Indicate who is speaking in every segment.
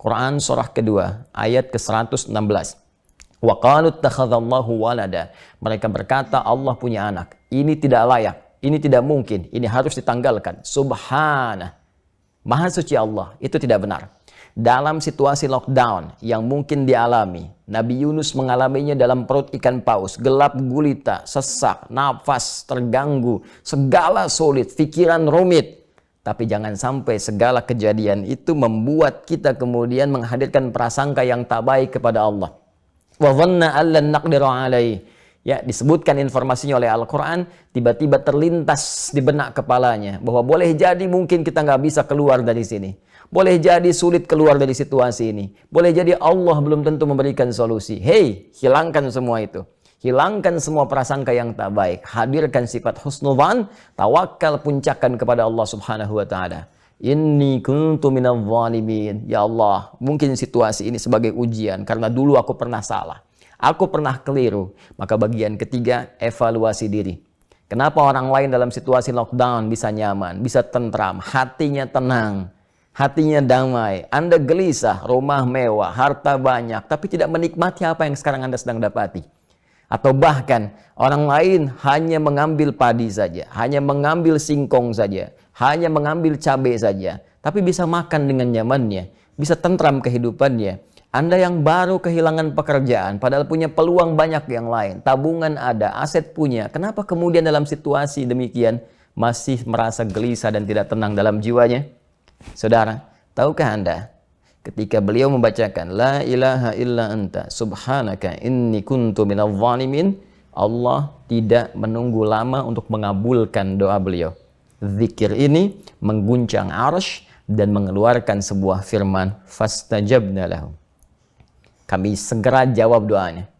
Speaker 1: Quran surah kedua, ayat ke-116. Wa qalu ittakhadallahu walada. Mereka berkata Allah punya anak. Ini tidak layak, ini tidak mungkin, ini harus ditanggalkan. Subhanah. Maha suci Allah, itu tidak benar. Dalam situasi lockdown yang mungkin dialami, Nabi Yunus mengalaminya dalam perut ikan paus, gelap gulita, sesak, nafas terganggu, segala sulit, pikiran rumit. Tapi jangan sampai segala kejadian itu membuat kita kemudian menghadirkan prasangka yang tak baik kepada Allah. Wa dhanna allan naqdiru alaihi. Ya, disebutkan informasinya oleh Al-Quran, tiba-tiba terlintas di benak kepalanya bahwa boleh jadi mungkin kita nggak bisa keluar dari sini. Boleh jadi sulit keluar dari situasi ini. Boleh jadi Allah belum tentu memberikan solusi. Hei, hilangkan semua itu. Hilangkan semua prasangka yang tak baik. Hadirkan sifat husnudzan, tawakal, puncakkan kepada Allah Subhanahu wa taala. Inni kuntu minadh dhalimin. Ya Allah, mungkin situasi ini sebagai ujian karena dulu aku pernah salah. Aku pernah keliru. Maka bagian ketiga, evaluasi diri. Kenapa orang lain dalam situasi lockdown bisa nyaman, bisa tentram, hatinya tenang, hatinya damai. Anda gelisah, rumah mewah, harta banyak, tapi tidak menikmati apa yang sekarang Anda sedang dapati. Atau bahkan orang lain hanya mengambil padi saja, hanya mengambil singkong saja, hanya mengambil cabai saja, tapi bisa makan dengan nyamannya, bisa tentram kehidupannya. Anda yang baru kehilangan pekerjaan, padahal punya peluang banyak yang lain, tabungan ada, aset punya. Kenapa kemudian dalam situasi demikian masih merasa gelisah dan tidak tenang dalam jiwanya? Saudara, tahukah Anda ketika beliau membacakan La ilaha illa anta subhanaka inni kuntu minadh dhalimin, Allah tidak menunggu lama untuk mengabulkan doa beliau. Zikir ini mengguncang arsy dan mengeluarkan sebuah firman, fastajabna lahum. Kami segera jawab doanya.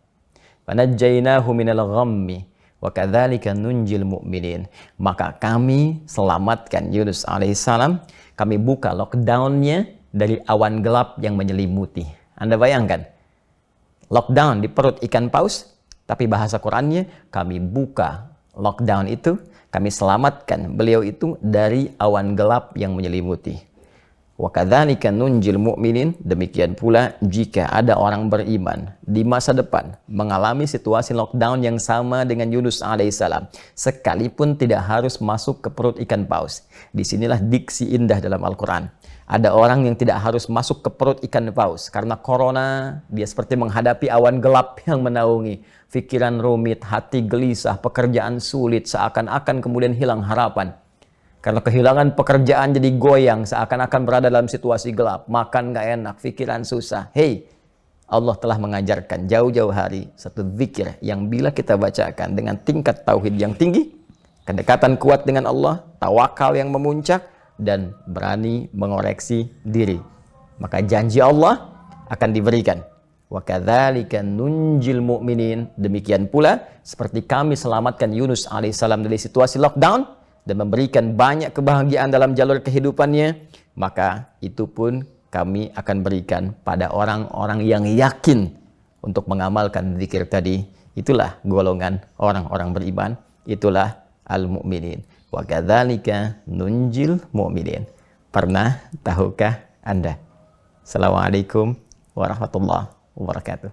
Speaker 1: Fanajjainahu minal ghammi wa kadzalika nunjil mu'minin. Maka kami selamatkan Yunus alaihissalam. Kami buka lockdownnya dari awan gelap yang menyelimuti. Anda bayangkan, lockdown di perut ikan paus, tapi bahasa Qurannya kami buka lockdown itu, kami selamatkan beliau itu dari awan gelap yang menyelimuti. Wa kadzalika nunjil mu'minin. Demikian pula jika ada orang beriman di masa depan mengalami situasi lockdown yang sama dengan Yunus alaihissalam, sekalipun tidak harus masuk ke perut ikan paus. Disinilah diksi indah dalam Al-Quran. Ada orang yang tidak harus masuk ke perut ikan paus karena corona, dia seperti menghadapi awan gelap yang menaungi, pikiran rumit, hati gelisah, pekerjaan sulit, seakan-akan kemudian hilang harapan. Karena kehilangan pekerjaan jadi goyang, seakan-akan berada dalam situasi gelap, makan gak enak, pikiran susah. Hei, Allah telah mengajarkan jauh-jauh hari satu zikir yang bila kita bacakan dengan tingkat tauhid yang tinggi, kedekatan kuat dengan Allah, tawakal yang memuncak, dan berani mengoreksi diri, maka janji Allah akan diberikan. Wa kadzalika nunjil mu'minin. Demikian pula seperti kami selamatkan Yunus alaihissalam dari situasi lockdown dan memberikan banyak kebahagiaan dalam jalur kehidupannya, maka itu pun kami akan berikan pada orang-orang yang yakin untuk mengamalkan zikir tadi. Itulah golongan orang-orang beriman, itulah al-mu'minin. Wa kadzalika nunjil mu'minin. Pernah tahukah Anda? Assalamualaikum warahmatullahi wabarakatuh.